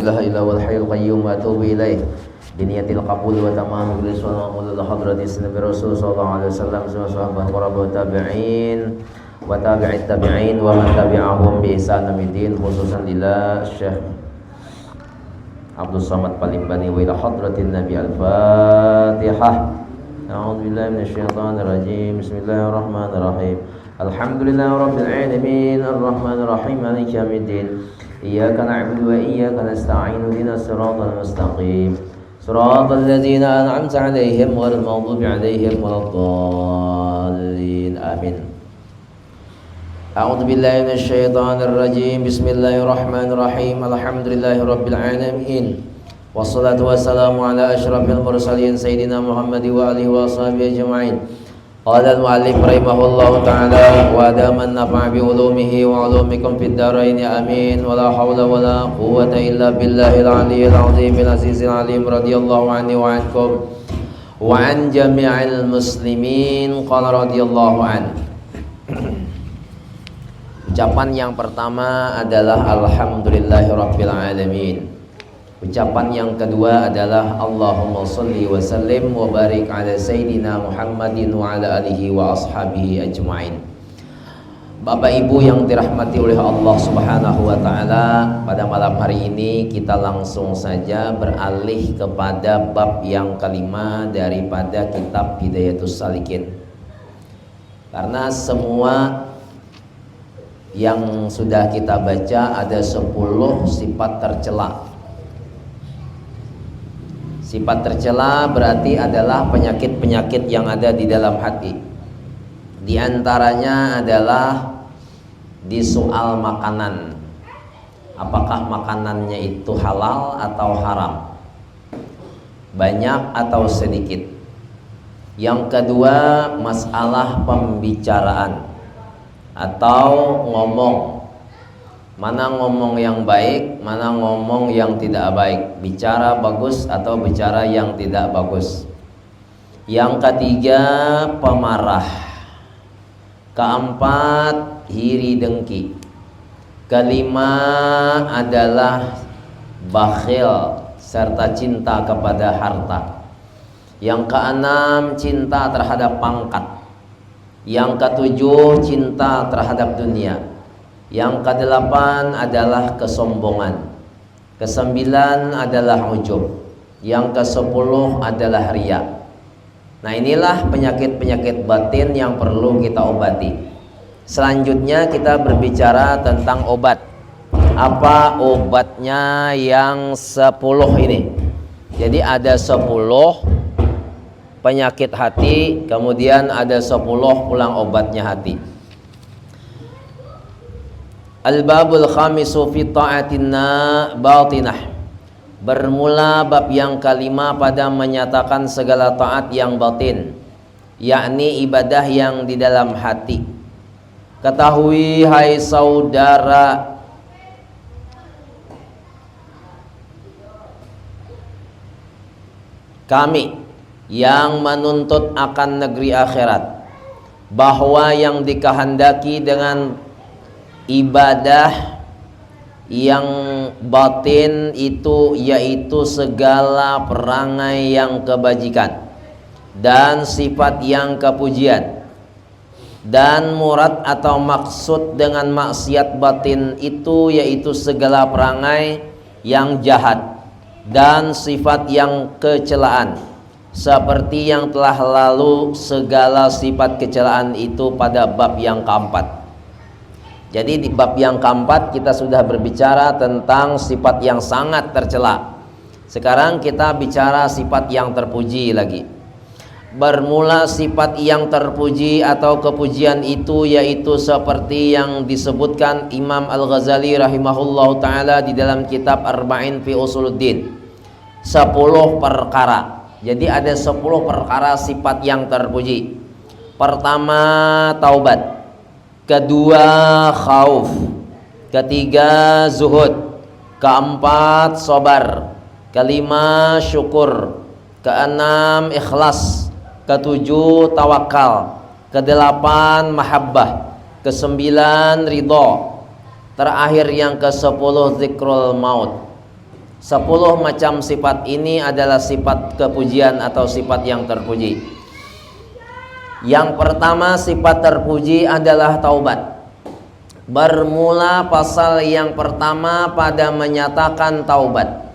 ilaha illa wal hayyul qayyum wa atubu ilaih biniyatil qabul wa tamamul rizwan wa qulul hadrati nabi rasul sallallahu alaihi wasallam wa sahabah wa tabi'in wa tabi'it tabi'in wa man tabi'ahum bi ihsan min khususan lillah Syekh Abdul Samad Palimbani wa ila hadratin nabi al-fatihah. A'udzu billahi minasyaitonir rajim. Bismillahirrahmanirrahim. Alhamdulillahirabbil alamin arrahmanir rahim maliki yaumiddin. Iyyaka na'budu wa iyyaka nasta'in ihdinas siratal mustaqim siratal ladzina an'amta 'alaihim ghairil maghdubi 'alaihim waladdallin. Amin. A'udzu billahi minasyaitonir rajim. Bismillahirrahmanirrahim. Alhamdulillahirabbil alamin. Wassalatu wassalamu ala asyrafil mursalin sayyidina Muhammad wa alihi wa sahbihi ajma'in. Qala al-mu'allif rahimahullahu ta'ala wa adaman nafa'a bi ulumihi wa ulumikum fid dharain amin wa la hawla wa la quwwata illa billahil aliyyil azim al-azizil alim radhiyallahu anhu wa ankum wa an jami'il muslimin qala radhiyallahu an. Ucapan yang pertama adalah alhamdulillahirabbil alamin. Ucapan yang kedua adalah Allahumma salli wa sallim wa barik ala Sayyidina Muhammadin wa ala alihi wa ashabihi ajma'in. Bapak Ibu yang dirahmati oleh Allah Subhanahu wa ta'ala, pada malam hari ini kita langsung saja beralih kepada bab yang kelima daripada kitab Hidayatus Salikin. Karena semua yang sudah kita baca ada 10 sifat tercela. Sifat tercela berarti adalah penyakit-penyakit yang ada di dalam hati. Di antaranya adalah di soal makanan. Apakah makanannya itu halal atau haram? Banyak atau sedikit? Yang kedua, masalah pembicaraan atau ngomong. Mana ngomong yang baik, mana ngomong yang tidak baik, bicara bagus atau bicara yang tidak bagus. Yang ketiga, pemarah. Keempat, iri dengki. Kelima adalah bakhil serta cinta kepada harta. Yang keenam, cinta terhadap pangkat. Yang ketujuh, cinta terhadap dunia. Yang kedelapan adalah kesombongan. Kesembilan adalah ujub. Yang kesepuluh adalah riya. Nah, inilah penyakit-penyakit batin yang perlu kita obati. Selanjutnya kita berbicara tentang obat. Apa obatnya yang 10 ini? Jadi ada 10 penyakit hati, kemudian ada 10 pulang obatnya hati. Al-babul khamisu fi ta'atinna batinah. Bermula bab yang kelima pada menyatakan segala taat yang batin, yakni ibadah yang di dalam hati. Ketahui hai saudara, kami yang menuntut akan negeri akhirat, bahwa yang dikehendaki dengan ibadah yang batin itu yaitu segala perangai yang kebajikan dan sifat yang kepujian, dan murad atau maksud dengan maksiat batin itu yaitu segala perangai yang jahat dan sifat yang kecelaan, seperti yang telah lalu segala sifat kecelaan itu pada bab yang keempat. Jadi di bab yang keempat kita sudah berbicara tentang sifat yang sangat tercela. Sekarang kita bicara sifat yang terpuji lagi. Bermula sifat yang terpuji atau kepujian itu yaitu seperti yang disebutkan Imam Al-Ghazali rahimahullahu ta'ala di dalam kitab Arba'in fi Usuluddin. 10 perkara. Jadi ada 10 perkara sifat yang terpuji. Pertama, taubat. Kedua, khauf. Ketiga, zuhud. Keempat, sabar. Kelima, syukur. Keenam, ikhlas. Ketujuh, tawakal. Kedelapan, mahabbah. Kesembilan, ridho. Terakhir yang ke-10, zikrul maut. 10 macam sifat ini adalah sifat kepujian atau sifat yang terpuji. Yang pertama sifat terpuji adalah taubat. Bermula pasal yang pertama pada menyatakan taubat.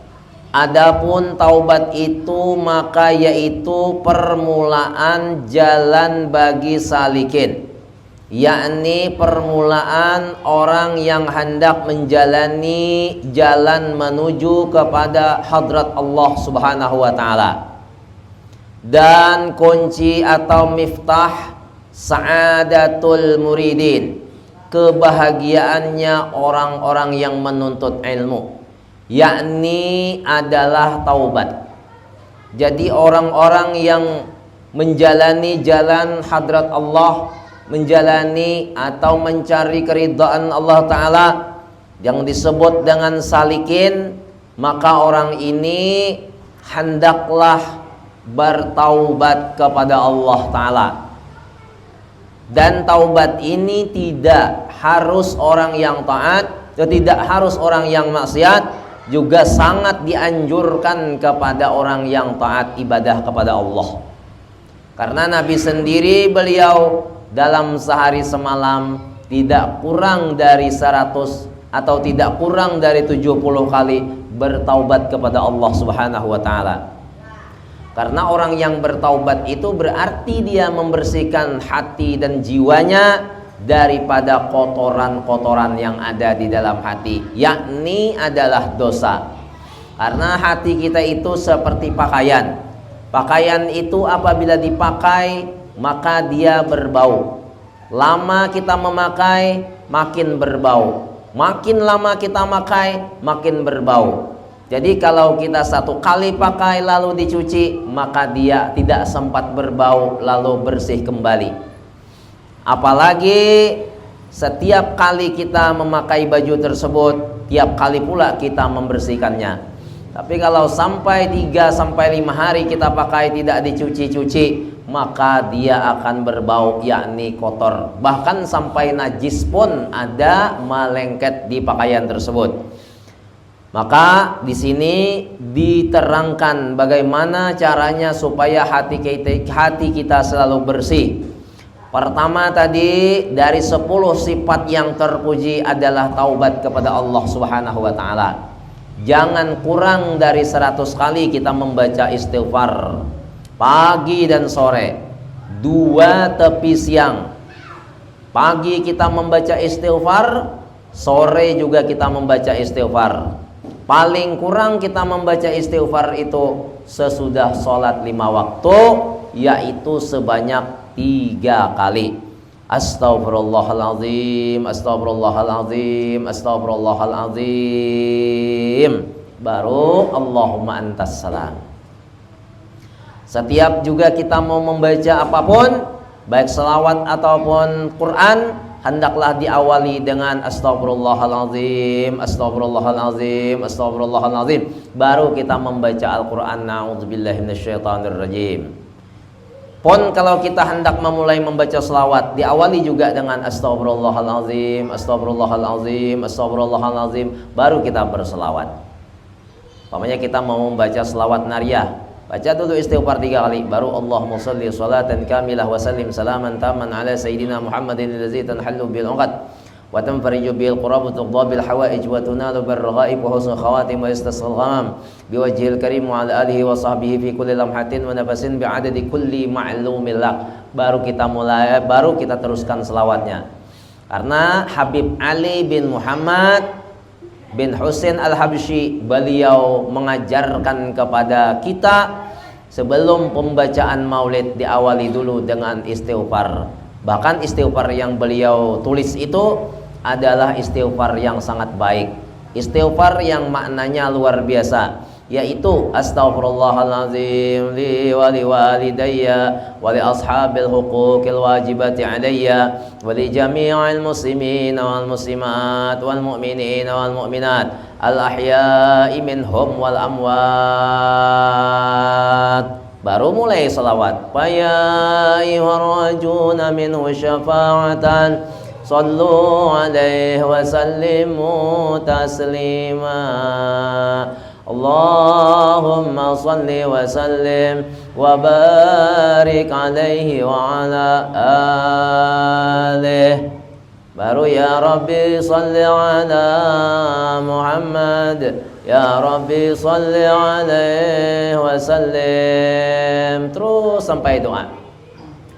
Adapun taubat itu maka yaitu permulaan jalan bagi salikin, yakni permulaan orang yang hendak menjalani jalan menuju kepada hadrat Allah Subhanahu wa taala. Dan kunci atau miftah sa'adatul muridin, kebahagiaannya orang-orang yang menuntut ilmu, yakni adalah taubat. Jadi orang-orang yang menjalani jalan hadrat Allah, menjalani atau mencari keridhaan Allah Ta'ala yang disebut dengan salikin, maka orang ini hendaklah bertaubat kepada Allah Ta'ala. Dan taubat ini tidak harus orang yang taat, tidak harus orang yang maksiat, juga sangat dianjurkan kepada orang yang taat ibadah kepada Allah. Karena Nabi sendiri beliau dalam sehari semalam tidak kurang dari 100 atau tidak kurang dari 70 kali bertaubat kepada Allah Subhanahu wa taala. Karena orang yang bertaubat itu berarti dia membersihkan hati dan jiwanya daripada kotoran-kotoran yang ada di dalam hati, yakni adalah dosa. Karena hati kita itu seperti pakaian. Pakaian itu apabila dipakai maka dia berbau. Lama kita memakai makin berbau. Makin lama kita pakai makin berbau. Jadi kalau kita satu kali pakai lalu dicuci, maka dia tidak sempat berbau lalu bersih kembali. Apalagi setiap kali kita memakai baju tersebut, tiap kali pula kita membersihkannya. Tapi kalau sampai 3-5 hari kita pakai tidak dicuci-cuci, maka dia akan berbau, yakni kotor. Bahkan sampai najis pun ada melengket di pakaian tersebut. Maka di sini diterangkan bagaimana caranya supaya hati kita selalu bersih. Pertama tadi dari 10 sifat yang terpuji adalah taubat kepada Allah Subhanahu wa taala. Jangan kurang dari 100 kali kita membaca istighfar pagi dan sore, 2 tepi siang. Pagi kita membaca istighfar, sore juga kita membaca istighfar. Paling kurang kita membaca istighfar itu sesudah sholat 5 waktu, yaitu sebanyak 3 kali. Astaghfirullahaladzim, astaghfirullahaladzim, astaghfirullahaladzim. Baru Allahumma antas salam. Setiap juga kita mau membaca apapun, baik selawat ataupun Quran, hendaklah diawali dengan astaghfirullahaladzim, astaghfirullahaladzim, astaghfirullahaladzim. Baru kita membaca Al-Quran. Na'udzubillahi minasyaitonirrajim. Pun kalau kita hendak memulai membaca selawat, diawali juga dengan astaghfirullahaladzim, astaghfirullahaladzim, astaghfirullahaladzim. Baru kita berselawat. Umpamanya kita mau membaca selawat nariyah, baca dulu istighfar 3 kali, baru Allahumma sholli sholatan kamilah wa sallim salaman taman ala sayyidina Muhammadin allazi tanhallu bil 'uqad wa tanfariju bil qurab wa tuqda bil hawaij wa tunalu bil raghaib wa husnul khawatim wa istasqal ghamam bi wajhil karim wa ala alihi wa sahbihi fi kulli lamhatin wa nafasin bi adadi kulli ma'lumil lak. Baru kita mulai, baru kita teruskan selawatnya. Karena Habib Ali bin Muhammad bin Husain Al-Habsyi, beliau mengajarkan kepada kita sebelum pembacaan maulid diawali dulu dengan istighfar. Bahkan istighfar yang beliau tulis itu adalah istighfar yang sangat baik, istighfar yang maknanya luar biasa, yaitu astaghfirullahaladzim li wa li walidayya wa li ashabil huquqil wajibati alayya wa li jami'il muslimin wal muslimat wal mu'minin wal mu'minat al ahya'i minhum wal amwat. Baru mulai salawat. Ya ayyuharrajuna minhu syafa'atan sallu alaihi wa sallimu taslima. Allahumma salli wa sallim wa barik alaihi wa ala alihi. Baru ya Rabbi salli ala Muhammad, ya Rabbi salli alaihi wa sallim. Terus sampai doa.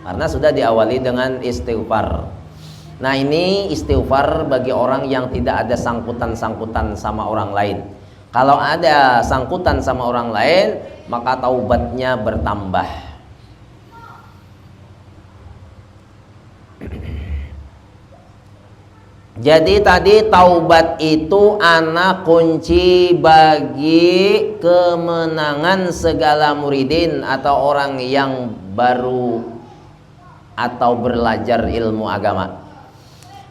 Karena sudah diawali dengan istighfar. Nah, ini istighfar bagi orang yang tidak ada sangkutan-sangkutan sama orang lain. Kalau ada sangkutan sama orang lain, maka taubatnya bertambah. Jadi tadi taubat itu anak kunci bagi kemenangan segala muridin atau orang yang baru atau belajar ilmu agama.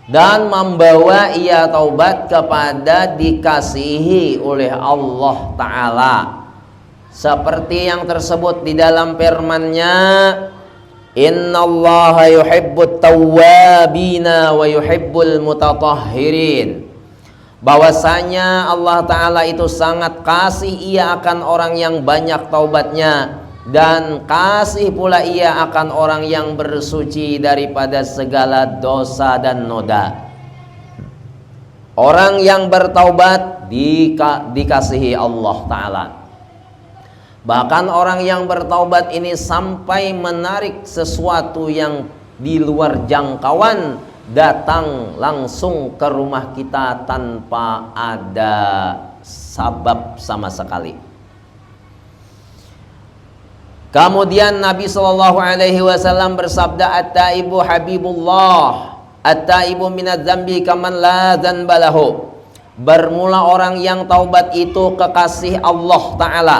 Dan membawa ia taubat kepada dikasihi oleh Allah Ta'ala, seperti yang tersebut di dalam firman-Nya, innallaha yuhibbut tawwabina wa yuhibbul mutatahhirin. Bahwasanya Allah Ta'ala itu sangat kasih ia akan orang yang banyak taubatnya, dan kasih pula ia akan orang yang bersuci daripada segala dosa dan noda. Orang yang bertaubat dikasihi Allah Ta'ala. Bahkan orang yang bertaubat ini sampai menarik sesuatu yang di luar jangkauan datang langsung ke rumah kita tanpa ada sabab sama sekali. Kemudian Nabi SAW bersabda, at-taibu habibullah, at-taibu minadz-dzambi kaman la dzanba lahu. Bermula orang yang taubat itu kekasih Allah Ta'ala.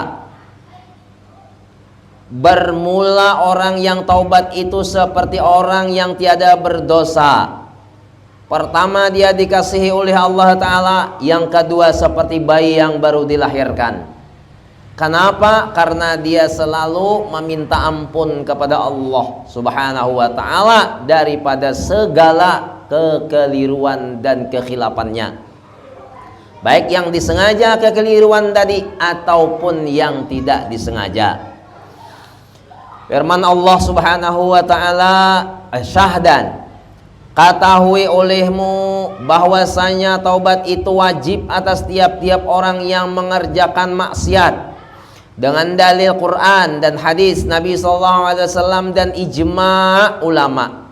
Bermula orang yang taubat itu seperti orang yang tiada berdosa. Pertama, dia dikasihi oleh Allah Ta'ala. Yang kedua, seperti bayi yang baru dilahirkan. Kenapa? Karena dia selalu meminta ampun kepada Allah Subhanahu wa Ta'ala daripada segala kekeliruan dan kekhilafannya, baik yang disengaja kekeliruan tadi ataupun yang tidak disengaja. Firman Allah Subhanahu wa Ta'ala, syahdan, ketahui olehmu bahwasanya taubat itu wajib atas tiap-tiap orang yang mengerjakan maksiat, dengan dalil Quran dan hadis Nabi SAW dan ijma' ulama,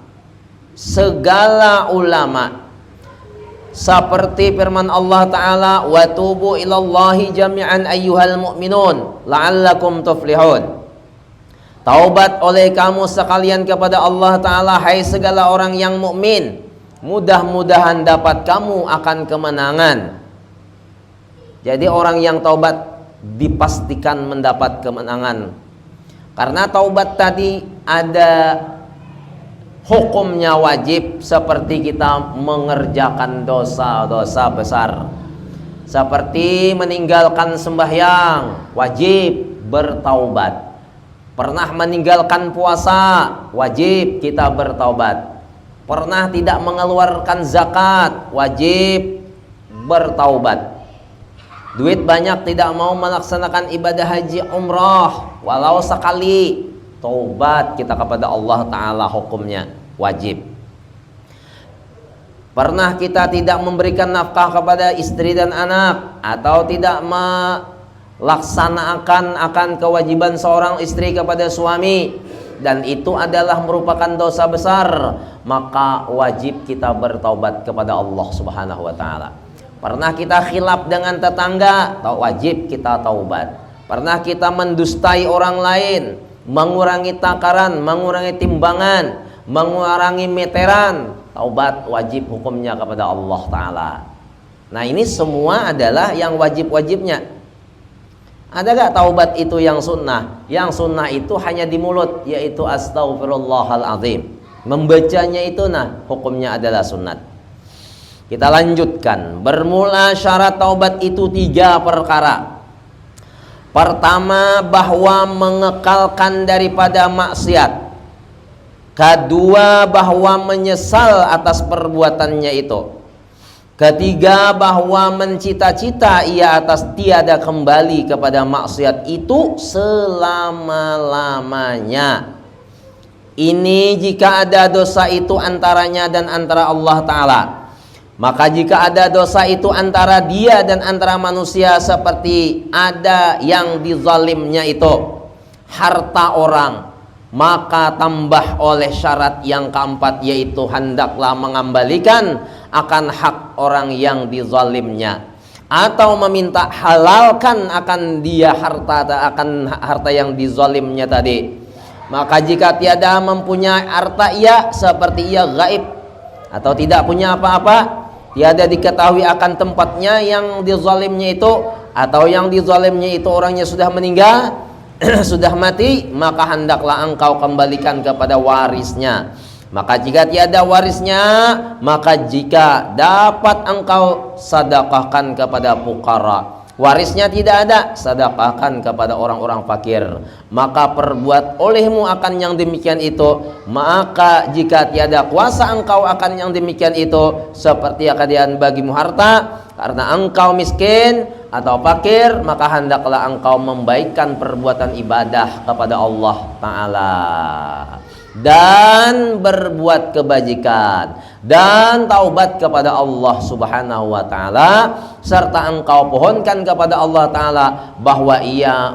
segala ulama. Seperti firman Allah Ta'ala, wa tubu ilallahi jami'an ayyuhal mu'minun la'allakum tuflihun. Taubat oleh kamu sekalian kepada Allah Ta'ala, hai segala orang yang mukmin, mudah-mudahan dapat kamu akan kemenangan. Jadi orang yang taubat dipastikan mendapat kemenangan. Karena taubat tadi ada hukumnya wajib, seperti kita mengerjakan dosa-dosa besar. Seperti meninggalkan sembahyang, wajib bertaubat. Pernah meninggalkan puasa, wajib kita bertaubat. Pernah tidak mengeluarkan zakat, wajib bertaubat. Duit banyak tidak mau melaksanakan ibadah haji umrah walau sekali, taubat kita kepada Allah Ta'ala, hukumnya wajib. Pernah kita tidak memberikan nafkah kepada istri dan anak, atau tidak melaksanakan akan kewajiban seorang istri kepada suami, dan itu adalah merupakan dosa besar, maka wajib kita bertaubat kepada Allah Subhanahu wa Ta'ala. Pernah kita khilaf dengan tetangga, wajib kita taubat. Pernah kita mendustai orang lain, mengurangi takaran, mengurangi timbangan, mengurangi meteran, taubat wajib hukumnya kepada Allah Ta'ala. Nah, ini semua adalah yang wajib-wajibnya. Ada gak taubat itu yang sunnah? Yang sunnah itu hanya di mulut, yaitu astaghfirullahaladzim. Membacanya itu hukumnya adalah sunnat. Kita lanjutkan. Bermula syarat taubat itu 3 perkara. Pertama, bahwa mengekalkan daripada maksiat. Kedua, bahwa menyesal atas perbuatannya itu. Ketiga, bahwa mencita-cita ia atas tiada kembali kepada maksiat itu selama-lamanya. Ini jika ada dosa itu antaranya dan antara Allah Ta'ala. Maka jika ada dosa itu antara dia dan antara manusia, seperti ada yang dizalimnya itu harta orang, maka tambah oleh syarat yang keempat, yaitu hendaklah mengembalikan akan hak orang yang dizalimnya, atau meminta halalkan akan dia harta yang dizalimnya tadi. Maka jika tiada mempunyai harta ia, seperti ia gaib atau tidak punya apa-apa, tiada diketahui akan tempatnya yang dizalimnya itu, atau yang dizalimnya itu orangnya sudah meninggal, sudah mati, maka hendaklah engkau kembalikan kepada warisnya. Maka jika tiada warisnya, maka jika dapat engkau sedekahkan kepada fuqara. Warisnya tidak ada, sedekahkan kepada orang-orang fakir. Maka perbuat olehmu akan yang demikian itu. Maka jika tiada kuasa engkau akan yang demikian itu, seperti keadaan bagimu harta, karena engkau miskin atau fakir, maka hendaklah engkau membaikkan perbuatan ibadah kepada Allah Ta'ala dan berbuat kebajikan dan taubat kepada Allah Subhanahu wa Ta'ala, serta engkau pohonkan kepada Allah Ta'ala bahwa ia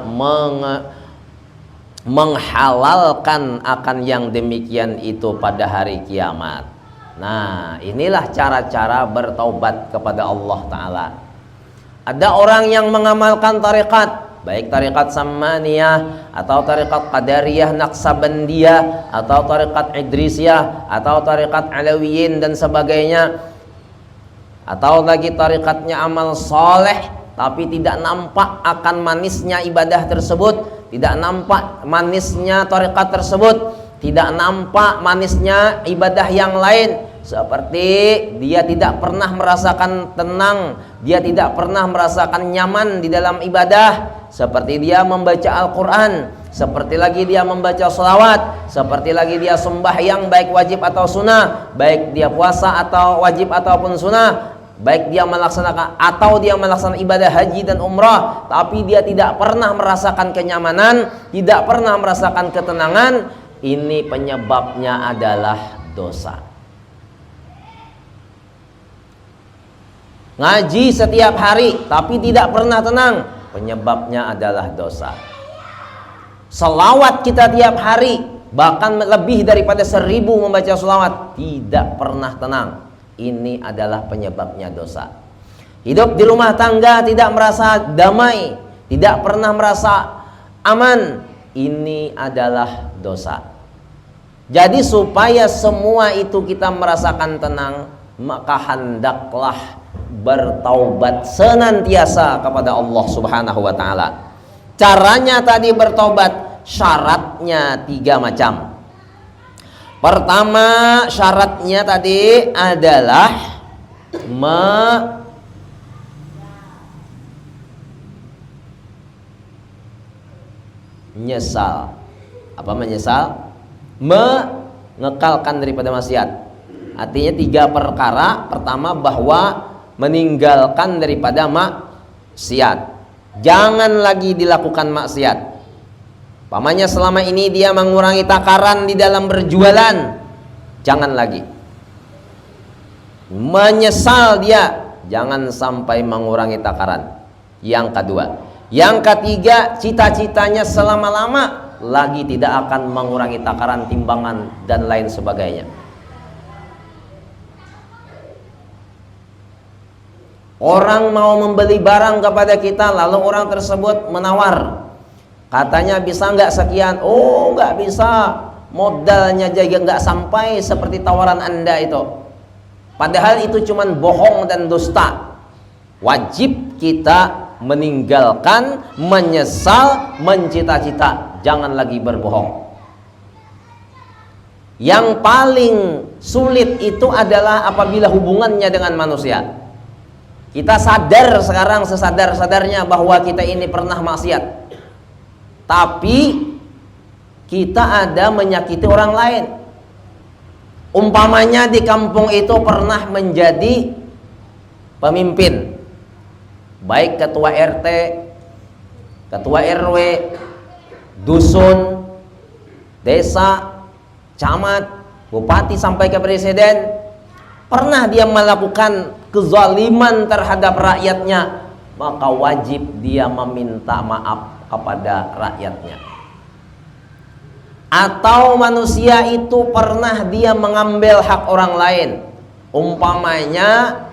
menghalalkan akan yang demikian itu pada hari kiamat. Nah, inilah cara-cara bertaubat kepada Allah Ta'ala. Ada orang yang mengamalkan tarekat, baik tarekat Samaniyah atau tarekat Qadariyah Naqsabandiyah atau tarekat Idrisiyah atau tarekat Alawiyin dan sebagainya, atau lagi tarekatnya amal soleh, tapi tidak nampak akan manisnya ibadah tersebut, tidak nampak manisnya tarekat tersebut, tidak nampak manisnya ibadah yang lain. Seperti dia tidak pernah merasakan tenang, dia tidak pernah merasakan nyaman di dalam ibadah. Seperti dia membaca Al-Quran, seperti lagi dia membaca sholawat, seperti lagi dia sembahyang baik wajib atau sunnah, baik dia puasa atau wajib ataupun sunnah, baik dia melaksanakan atau dia melaksanakan ibadah haji dan umrah, tapi dia tidak pernah merasakan kenyamanan, tidak pernah merasakan ketenangan. Ini penyebabnya adalah dosa. Ngaji setiap hari tapi tidak pernah tenang, penyebabnya adalah dosa. Selawat kita tiap hari, bahkan lebih daripada 1000 membaca selawat, tidak pernah tenang, ini adalah penyebabnya dosa. Hidup di rumah tangga tidak merasa damai, tidak pernah merasa aman, ini adalah dosa. Jadi supaya semua itu kita merasakan tenang, maka hendaklah bertaubat senantiasa kepada Allah Subhanahu wa Ta'ala. Caranya tadi bertaubat, syaratnya 3 macam. Pertama, syaratnya tadi adalah menyesal. Apa menyesal? Mengekalkan daripada maksiat. Artinya 3 perkara. Pertama, bahwa meninggalkan daripada maksiat, jangan lagi dilakukan maksiat. Pamannya selama ini dia mengurangi takaran di dalam berjualan, jangan lagi. Menyesal dia, jangan sampai mengurangi takaran. Yang kedua. Yang ketiga, cita-citanya selama-lama lagi tidak akan mengurangi takaran, timbangan dan lain sebagainya. Orang mau membeli barang kepada kita, lalu orang tersebut menawar, katanya bisa nggak sekian. Oh, nggak bisa, modalnya juga nggak sampai seperti tawaran Anda itu. Padahal itu cuman bohong dan dusta. Wajib kita meninggalkan, menyesal, mencita-cita, jangan lagi berbohong. Yang paling sulit itu adalah apabila hubungannya dengan manusia. Kita sadar sekarang sesadar-sadarnya bahwa kita ini pernah maksiat, tapi kita ada menyakiti orang lain. Umpamanya di kampung itu pernah menjadi pemimpin, baik ketua RT, ketua RW, dusun, desa, camat, bupati sampai ke presiden, pernah dia melakukan kezaliman terhadap rakyatnya, maka wajib dia meminta maaf kepada rakyatnya. Atau manusia itu pernah dia mengambil hak orang lain, umpamanya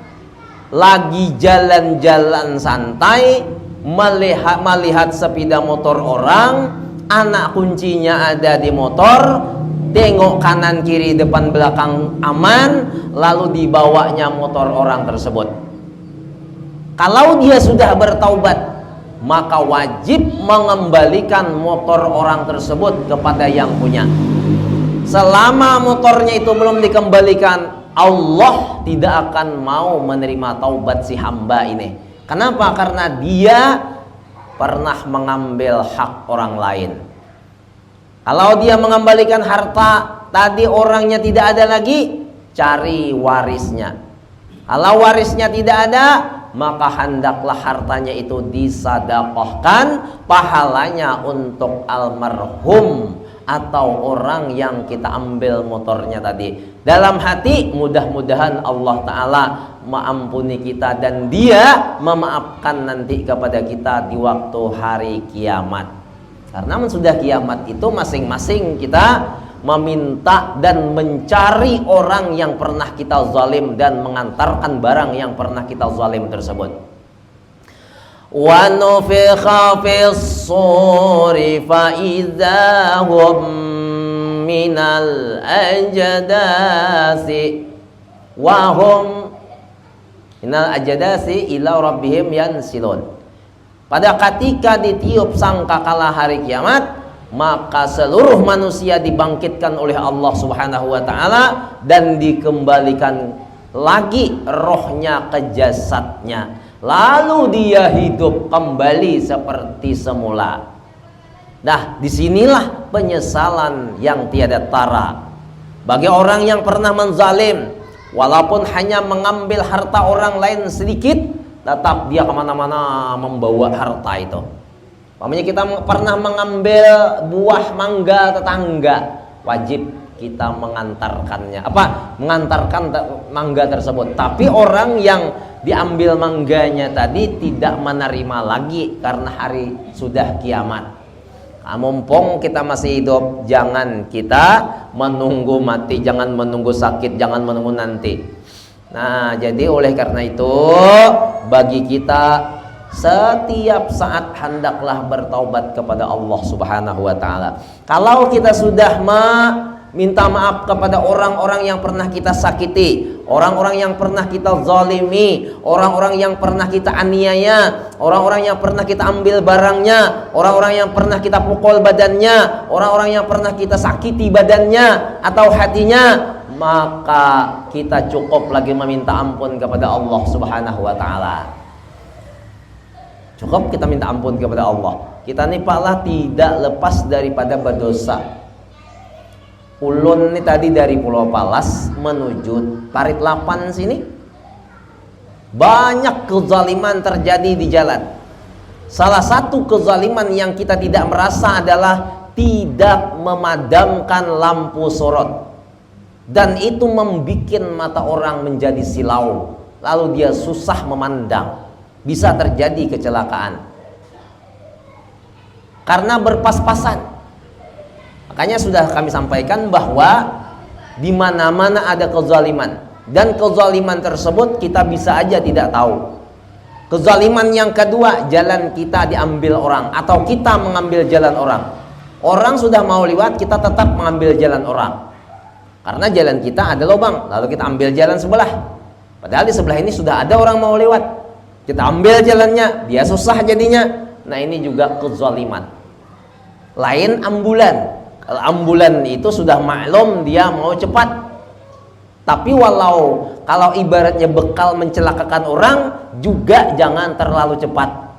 lagi jalan-jalan santai, melihat sepeda motor orang, anak kuncinya ada di motor, tengok kanan kiri depan belakang aman, lalu dibawanya motor orang tersebut. Kalau dia sudah bertaubat, maka wajib mengembalikan motor orang tersebut kepada yang punya. Selama motornya itu belum dikembalikan, Allah tidak akan mau menerima taubat si hamba ini. Kenapa? Karena dia pernah mengambil hak orang lain. Kalau dia mengembalikan harta tadi orangnya tidak ada lagi, cari warisnya. Kalau warisnya tidak ada, maka hendaklah hartanya itu disedekahkan, pahalanya untuk almarhum atau orang yang kita ambil motornya tadi. Dalam hati mudah-mudahan Allah Ta'ala mengampuni kita dan dia memaafkan nanti kepada kita di waktu hari kiamat. Karena sudah kiamat itu masing-masing kita meminta dan mencari orang yang pernah kita zalim dan mengantarkan barang yang pernah kita zalim tersebut. Wa nufikha fis suri fa idza hum minal ajdasi wa hum minal ajdasi ila rabbihim yansilun. Pada ketika ditiup sangkakala hari kiamat, maka seluruh manusia dibangkitkan oleh Allah Subhanahu wa taala dan dikembalikan lagi rohnya ke jasadnya. Lalu dia hidup kembali seperti semula. Nah, disinilah penyesalan yang tiada tara bagi orang yang pernah menzalim. Walaupun hanya mengambil harta orang lain sedikit, tetap dia kemana-mana membawa harta itu. Umpamanya kita pernah mengambil buah mangga tetangga, wajib kita mengantarkannya. Mengantarkan mangga tersebut. Tapi orang yang diambil mangganya tadi tidak menerima lagi karena hari sudah kiamat. Mumpung kita masih hidup, jangan kita menunggu mati, jangan menunggu sakit, jangan menunggu nanti. Nah, jadi oleh karena itu bagi kita setiap saat hendaklah bertaubat kepada Allah Subhanahu wa taala. Kalau kita sudah minta maaf kepada orang-orang yang pernah kita sakiti, orang-orang yang pernah kita zalimi, orang-orang yang pernah kita aniaya, orang-orang yang pernah kita ambil barangnya, orang-orang yang pernah kita pukul badannya, orang-orang yang pernah kita sakiti badannya atau hatinya, maka kita cukup lagi meminta ampun kepada Allah Subhanahu wa taala. Cukup kita minta ampun kepada Allah. Kita ini pala tidak lepas daripada berdosa. Ulun ini tadi dari Pulau Palas menuju Parit Lapan sini, banyak kezaliman terjadi di jalan. Salah satu kezaliman yang kita tidak merasa adalah tidak memadamkan lampu sorot. Dan itu membuat mata orang menjadi silau, lalu dia susah memandang. Bisa terjadi kecelakaan karena berpas-pasan. Makanya sudah kami sampaikan bahwa di mana-mana ada kezaliman, dan kezaliman tersebut kita bisa aja tidak tahu. Kezaliman yang kedua, jalan kita diambil orang atau kita mengambil jalan orang. Orang sudah mau lewat, kita tetap mengambil jalan orang karena jalan kita ada lubang, lalu kita ambil jalan sebelah, padahal di sebelah ini sudah ada orang mau lewat. Kita ambil jalannya, dia susah jadinya. Nah, ini juga kezaliman. Lain ambulan. Kalau ambulan itu sudah maklum dia mau cepat. Tapi kalau ibaratnya bekal mencelakakan orang, juga jangan terlalu cepat.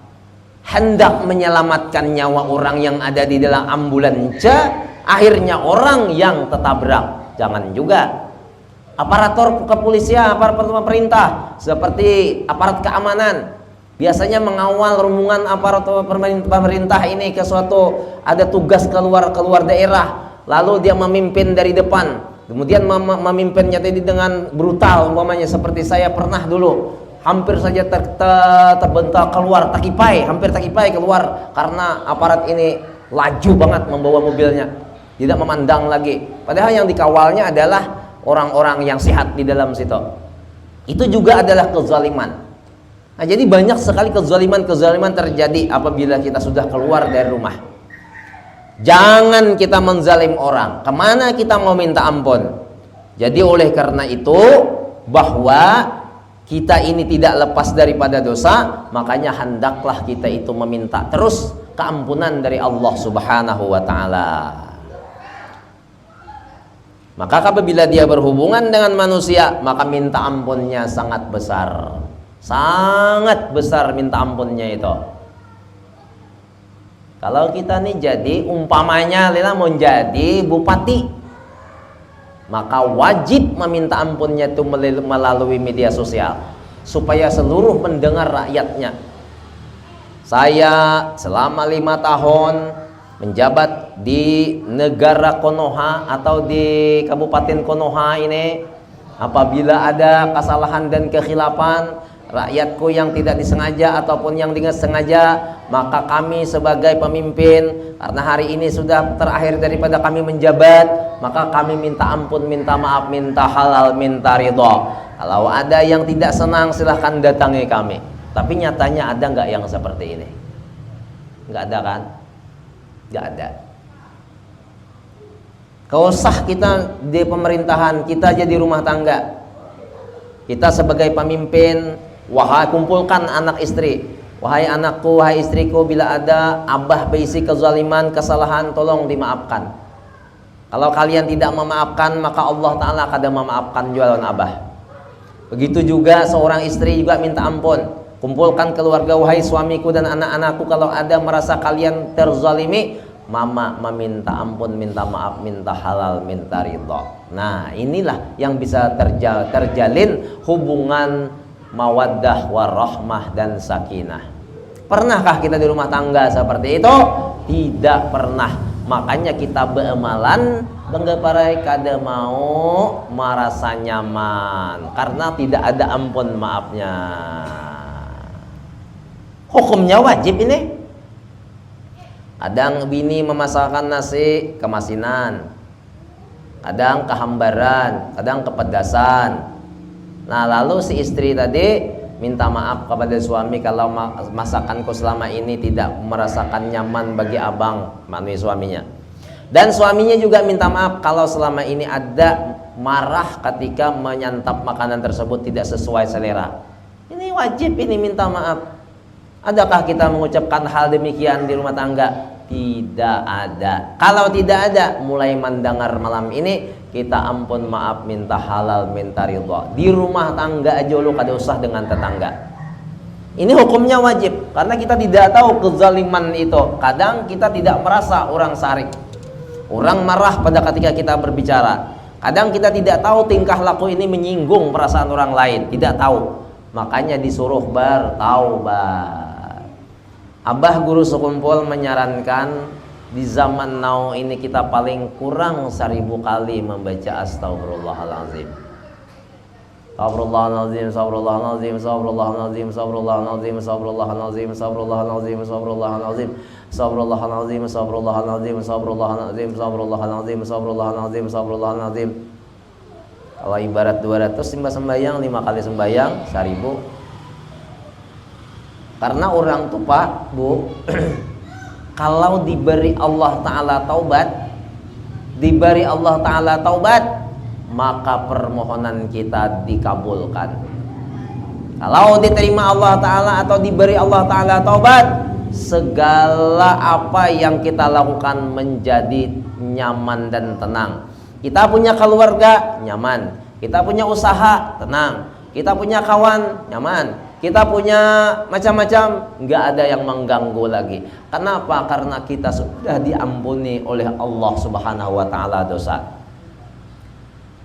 Hendak menyelamatkan nyawa orang yang ada di dalam ambulans, akhirnya orang yang tertabrak. Jangan juga. Aparatur kepolisian, aparat pemerintah, seperti aparat keamanan, biasanya mengawal rombongan aparat pemerintah ini ke suatu ada tugas keluar daerah, lalu dia memimpin dari depan, kemudian memimpinnya tadi dengan brutal, umpamanya seperti saya pernah dulu hampir saja terbentak keluar hampir takipai keluar karena aparat ini laju banget membawa mobilnya, tidak memandang lagi, padahal yang dikawalnya adalah orang-orang yang sehat di dalam situ. Itu juga adalah kezaliman. Nah, jadi banyak sekali kezaliman terjadi apabila kita sudah keluar dari rumah. Jangan kita menzalim orang. Kemana kita mau minta ampun? Jadi oleh karena itu, bahwa kita ini tidak lepas daripada dosa, makanya hendaklah kita itu meminta terus keampunan dari Allah Subhanahu wa ta'ala. Maka apabila dia berhubungan dengan manusia, maka minta ampunnya sangat besar. Sangat besar minta ampunnya itu. Kalau kita nih jadi umpamanya Lila mau jadi bupati, maka wajib meminta ampunnya itu melalui media sosial supaya seluruh pendengar rakyatnya. Saya selama 5 tahun menjabat di negara Konoha atau di Kabupaten Konoha ini, apabila ada kesalahan dan kekhilafan rakyatku yang tidak disengaja ataupun yang dengan sengaja, maka kami sebagai pemimpin, karena hari ini sudah terakhir daripada kami menjabat, maka kami minta ampun, minta maaf, minta halal, minta ridho. Kalau ada yang tidak senang silahkan datangi kami. Tapi nyatanya ada nggak yang seperti ini? Nggak ada kan? Nggak ada. Kau sah kita di pemerintahan, kita jadi rumah tangga, kita sebagai pemimpin, wahai kumpulkan anak istri, wahai anakku, wahai istriku, bila ada abah berisi kezaliman, kesalahan, tolong dimaafkan. Kalau kalian tidak memaafkan, maka Allah Ta'ala akan memaafkan jualan abah. Begitu juga seorang istri juga minta ampun, kumpulkan keluarga, wahai suamiku dan anak-anakku, kalau ada merasa kalian terzalimi, mama meminta ampun, minta maaf, minta halal, minta ridho. Nah, inilah yang bisa terjalin hubungan mawaddah warahmah dan sakinah. Pernahkah kita di rumah tangga seperti itu? Tidak pernah. Makanya kita beramalan benggeparai kada mau merasa nyaman karena tidak ada ampun maafnya. Hukumnya wajib ini. Kadang bini memasakkan nasi kemasinan, kadang kehambaran, kadang kepedasan. Nah, lalu si istri tadi minta maaf kepada suami kalau masakanku selama ini tidak merasakan nyaman bagi abang, maksudnya suaminya. Dan suaminya juga minta maaf kalau selama ini ada marah ketika menyantap makanan tersebut tidak sesuai selera. Ini wajib ini minta maaf. Adakah kita mengucapkan hal demikian di rumah tangga? Tidak ada. Kalau tidak ada, mulai mendengar malam ini kita ampun maaf, minta halal, minta ridho. Di rumah tangga aja lu kada usah dengan tetangga. Ini hukumnya wajib karena kita tidak tahu kezaliman itu. Kadang kita tidak merasa orang sarik, orang marah pada ketika kita berbicara. Kadang kita tidak tahu tingkah laku ini menyinggung perasaan orang lain, tidak tahu. Makanya disuruh bertaubat. Abah guru sekumpul menyarankan di zaman now ini kita paling kurang 1000 kali membaca astagfirullahalazim. Astagfirullahalazim, astagfirullahalazim, astagfirullahalazim, astagfirullahalazim, astagfirullahalazim, astagfirullahalazim, astagfirullahalazim, astagfirullahalazim, astagfirullahalazim, astagfirullahalazim, astagfirullahalazim, astagfirullahalazim, astagfirullahalazim. Kalau ibarat 200 sembahyang, 5 kali sembahyang 1000. Karena orang tuh Pak, Bu, kalau diberi Allah Ta'ala taubat, maka permohonan kita dikabulkan. Kalau diterima Allah Ta'ala atau diberi Allah Ta'ala taubat, segala apa yang kita lakukan menjadi nyaman dan tenang. Kita punya keluarga, nyaman. Kita punya usaha, tenang. Kita punya kawan, nyaman. Kita punya macam-macam, nggak ada yang mengganggu lagi. Kenapa? Karena kita sudah diampuni oleh Allah Subhanahu wa Ta'ala dosa.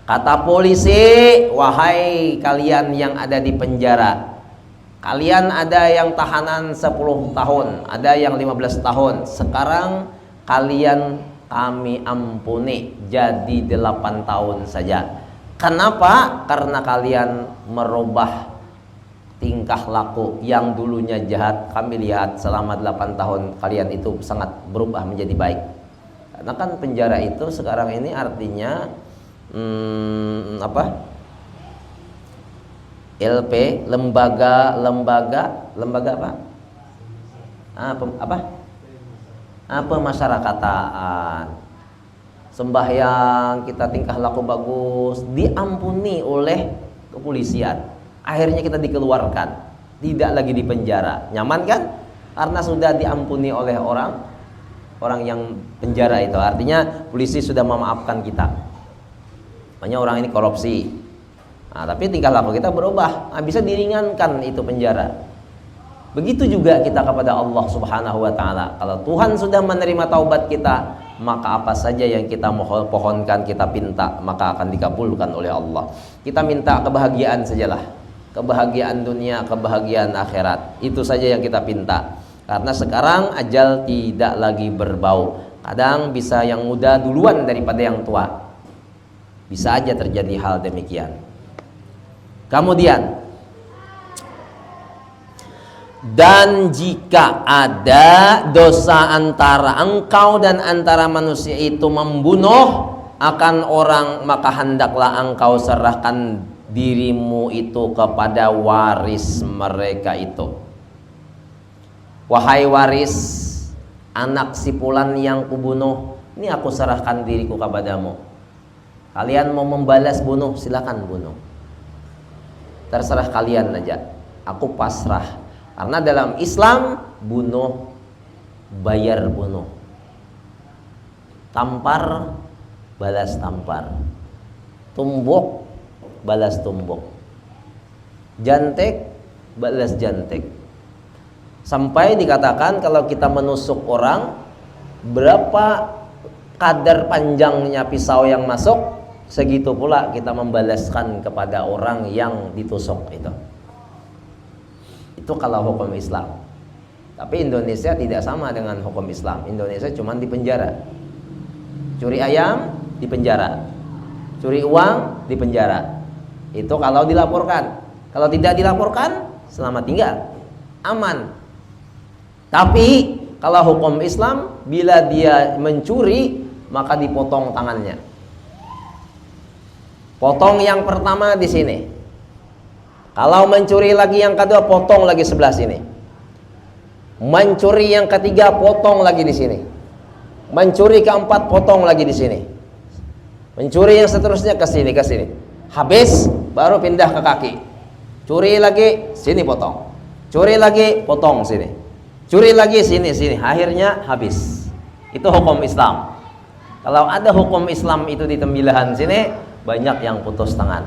Kata polisi, wahai kalian yang ada di penjara, kalian ada yang tahanan 10 tahun, ada yang 15 tahun. Sekarang kalian kami ampuni jadi 8 tahun saja. Kenapa? Karena kalian merubah tingkah laku yang dulunya jahat. Kami lihat selama 8 tahun kalian itu sangat berubah menjadi baik. Karena kan penjara itu sekarang ini artinya LP, lembaga pemasyarakatan. Sembahyang kita tingkah laku bagus diampuni oleh kepolisian, akhirnya kita dikeluarkan, tidak lagi di penjara. Nyaman kan? Karena sudah diampuni oleh orang yang penjara itu. Artinya polisi sudah memaafkan kita. Makanya orang ini korupsi, tapi tingkah laku kita berubah, bisa diringankan itu penjara. Begitu juga kita kepada Allah Subhanahu wa Ta'ala. Kalau Tuhan sudah menerima taubat kita, maka apa saja yang kita pohonkan, kita pinta, maka akan dikabulkan oleh Allah. Kita minta kebahagiaan sajalah, kebahagiaan dunia, kebahagiaan akhirat, itu saja yang kita pinta. Karena sekarang ajal tidak lagi berbau. Kadang bisa yang muda duluan daripada yang tua. Bisa aja terjadi hal demikian. Kemudian, dan jika ada dosa antara engkau dan antara manusia itu membunuh akan orang, maka hendaklah engkau serahkan dirimu itu kepada waris mereka itu. Wahai waris anak si fulan yang kubunuh, ini aku serahkan diriku kepadamu. Kalian mau membalas bunuh, silakan bunuh. Terserah kalian aja. Aku pasrah. Karena dalam Islam bunuh bayar bunuh. Tampar balas tampar. Tumbuk balas tumbuk. Jantek balas jantek. Sampai dikatakan kalau kita menusuk orang, berapa kadar panjangnya pisau yang masuk, segitu pula kita membalaskan kepada orang yang ditusuk itu. Itu kalau hukum Islam. Tapi Indonesia tidak sama dengan hukum Islam. Indonesia cuma di penjara. Curi ayam di penjara. Curi uang di penjara. Itu kalau dilaporkan. Kalau tidak dilaporkan, selamat tinggal. Aman. Tapi kalau hukum Islam, bila dia mencuri, maka dipotong tangannya. Potong yang pertama di sini. Kalau mencuri lagi yang kedua, potong lagi sebelah sini. Mencuri yang ketiga, potong lagi di sini. Mencuri keempat, potong lagi di sini. Mencuri yang seterusnya ke sini, ke sini. Habis, baru pindah ke kaki. Curi lagi, sini potong. Curi lagi, potong sini. Curi lagi, sini, sini. Akhirnya habis. Itu hukum Islam. Kalau ada hukum Islam itu di tembilahan sini, banyak yang putus tangan.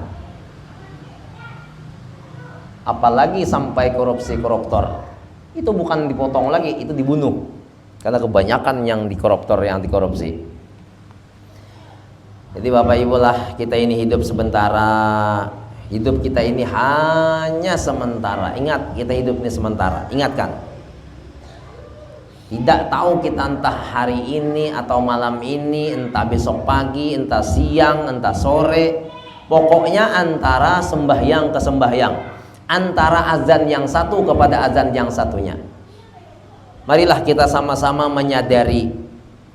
Apalagi sampai korupsi koruptor, itu bukan dipotong lagi, itu dibunuh. Karena kebanyakan yang dikoruptor, yang dikorupsi. Jadi Bapak Ibu lah, kita ini hidup sementara. Hidup kita ini hanya sementara. Ingat, kita hidup ini sementara. Ingatkan. Tidak tahu kita entah hari ini atau malam ini, entah besok pagi, entah siang, entah sore. Pokoknya antara sembahyang ke sembahyang, antara azan yang satu kepada azan yang satunya. Marilah kita sama-sama menyadari,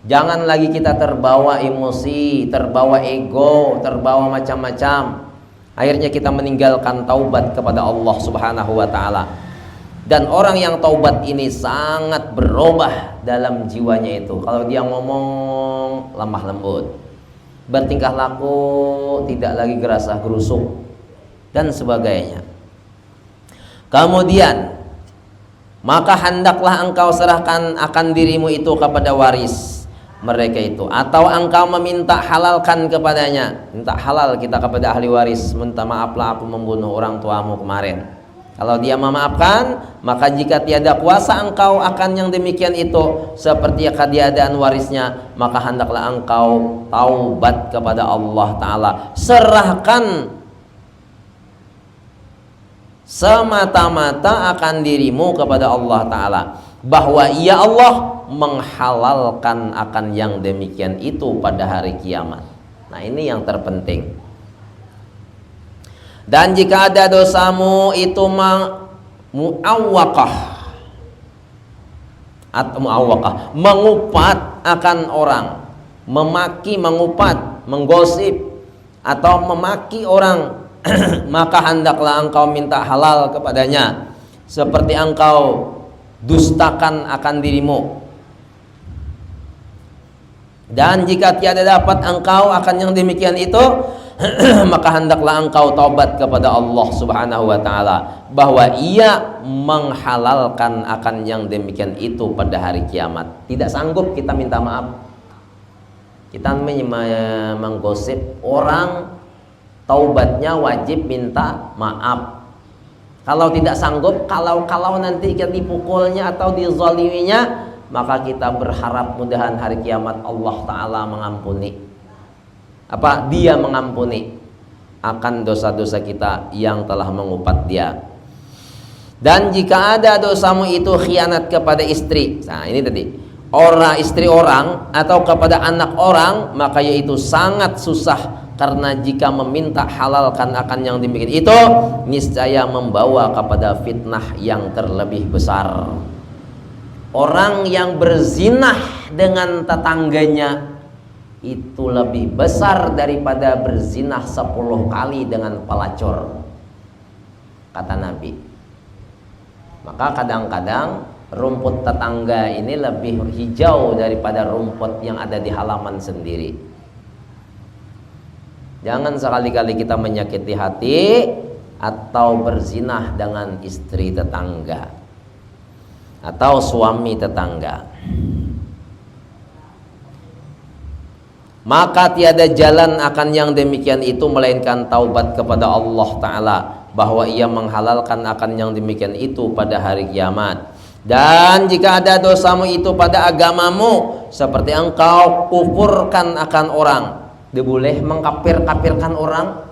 jangan lagi kita terbawa emosi, terbawa ego, terbawa macam-macam. Akhirnya kita meninggalkan taubat kepada Allah Subhanahu wa Ta'ala. Dan orang yang taubat ini sangat berubah dalam jiwanya itu. Kalau dia ngomong lemah lembut, bertingkah laku tidak lagi gerasah gerusuk dan sebagainya. Kemudian, maka hendaklah engkau serahkan akan dirimu itu kepada waris mereka itu, atau engkau meminta halalkan kepadanya. Minta halal kita kepada ahli waris. Minta maaflah aku membunuh orang tuamu kemarin. Kalau dia memaafkan, maka jika tiada kuasa engkau akan yang demikian itu, seperti keadaan warisnya, maka hendaklah engkau taubat kepada Allah Ta'ala. Serahkan semata-mata akan dirimu kepada Allah Ta'ala, bahwa ya Allah menghalalkan akan yang demikian itu pada hari kiamat. Nah, ini yang terpenting. Dan jika ada dosamu itu muawwaqah atau muawwaqah, mengupat akan orang, memaki, mengupat, menggosip atau memaki orang, maka hendaklah engkau minta halal kepadanya, seperti engkau dustakan akan dirimu. Dan jika tiada dapat engkau akan yang demikian itu, maka hendaklah engkau taubat kepada Allah Subhanahu wa Ta'ala, bahwa Ia menghalalkan akan yang demikian itu pada hari kiamat. Tidak sanggup kita minta maaf, kita menggosip orang, taubatnya wajib minta maaf. Kalau tidak sanggup, kalau nanti kita dipukulnya atau dizaliminya, maka kita berharap mudahan hari kiamat Allah Ta'ala mengampuni. Dia mengampuni akan dosa-dosa kita yang telah mengupat dia. Dan jika ada dosamu itu khianat kepada istri, nah ini tadi, istri orang atau kepada anak orang, maka yaitu sangat susah, karena jika meminta halalkan akan yang demikian itu, niscaya membawa kepada fitnah yang terlebih besar. Orang yang berzinah dengan tetangganya itu lebih besar daripada berzinah 10 kali dengan pelacur, kata Nabi. Maka kadang-kadang rumput tetangga ini lebih hijau daripada rumput yang ada di halaman sendiri. Jangan sekali-kali kita menyakiti hati atau berzinah dengan istri tetangga atau suami tetangga. Maka tiada jalan akan yang demikian itu melainkan taubat kepada Allah Ta'ala, bahwa Ia menghalalkan akan yang demikian itu pada hari kiamat. Dan jika ada dosamu itu pada agamamu, seperti engkau kufurkan akan orang, tidak boleh mengkafir-kafirkan orang.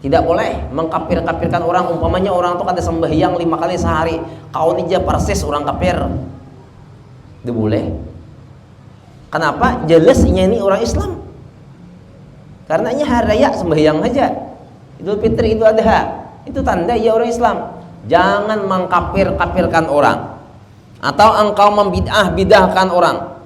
Tidak boleh mengkafir-kafirkan orang. Umpamanya orang itu kada sembahyang 5 kali sehari, kau nija persis orang kafir, tidak boleh. Kenapa? Jelas ini orang Islam, karena ini hari raya sembahyang aja, Idul Fitri, Idul Adha, itu tanda ia orang Islam. Jangan mengkafir-kafirkan orang atau engkau membid'ah-bid'ahkan orang.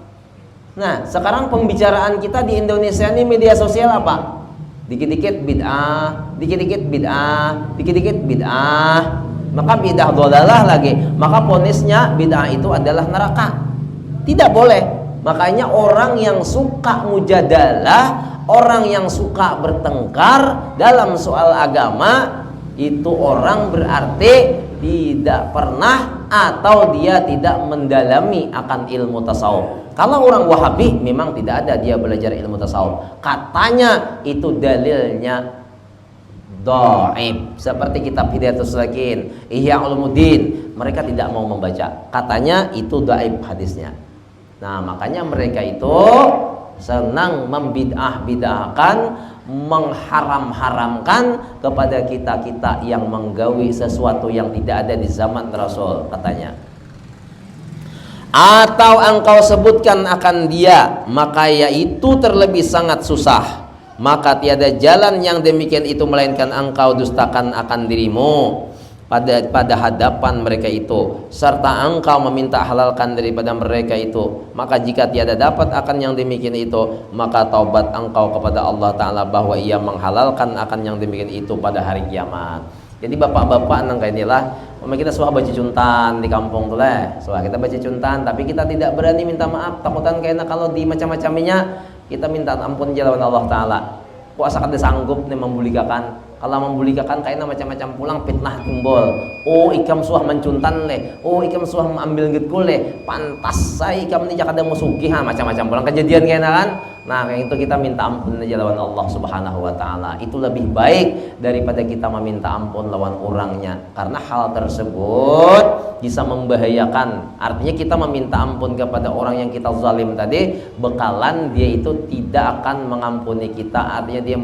Nah, sekarang pembicaraan kita di Indonesia ini media sosial apa? Dikit-dikit bid'ah, dikit-dikit bid'ah, dikit-dikit bid'ah. Maka bid'ah dhalalah lagi, maka ponisnya bid'ah itu adalah neraka. Tidak boleh. Makanya orang yang suka mujadalah, orang yang suka bertengkar dalam soal agama, itu orang berarti tidak pernah atau dia tidak mendalami akan ilmu tasawuf. Kalau orang Wahabi memang tidak ada dia belajar ilmu tasawuf, katanya itu dalilnya dhaif, seperti kitab Hidayatus Salikin, Ihya Ulumuddin, mereka tidak mau membaca, katanya itu dhaif hadisnya. Nah, makanya mereka itu senang membid'ah-bid'ahkan, mengharam-haramkan kepada kita-kita yang menggawi sesuatu yang tidak ada di zaman Rasul, katanya. Atau engkau sebutkan akan dia, maka yaitu terlebih sangat susah. Maka tiada jalan yang demikian itu melainkan engkau dustakan akan dirimu pada hadapan mereka itu, serta engkau meminta halalkan daripada mereka itu. Maka jika tiada dapat akan yang demikian itu, maka taubat engkau kepada Allah Ta'ala, bahwa Ia menghalalkan akan yang demikian itu pada hari kiamat. Jadi bapak-bapak nang kayak inilah, kita suah baca cuntan di kampung tuh lah, suah kita baca cuntan, tapi kita tidak berani minta maaf, takutan kayaknya kalau di macam-macamnya kita minta ampun jalan Allah Ta'ala. Kuasa kada sanggup nih membulikakan. Kalau membulikakan kayaknya macam-macam pulang fitnah timbul. Oh, ikam suah mencuntan leh. Oh, ikam suah mengambil getku leh. Pantas saya ikam ni jakada musuki, ha, macam-macam pulang kejadian kayaknya kan. Nah, yang itu kita minta ampun aja lawan Allah Subhanahu wa taala. Itu lebih baik daripada kita meminta ampun lawan orangnya. Karena hal tersebut bisa membahayakan. Artinya kita meminta ampun kepada orang yang kita zalim tadi, bekalan dia itu tidak akan mengampuni kita. Artinya dia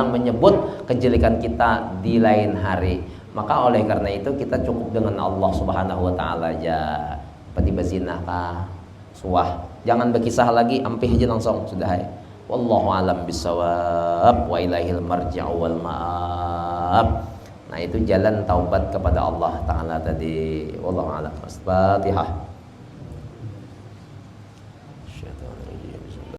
menyebut kejelekan kita di lain hari. Maka oleh karena itu kita cukup dengan Allah Subhanahu wa taala aja. Pati bazinah kah? Suah. Jangan berkisah lagi, ampih aja langsung sudah. Wallahu alam bisawab wa ilaihil marji'u wal ma'ab. Nah, itu jalan taubat kepada Allah taala tadi. Wallahu alam. Fatihah.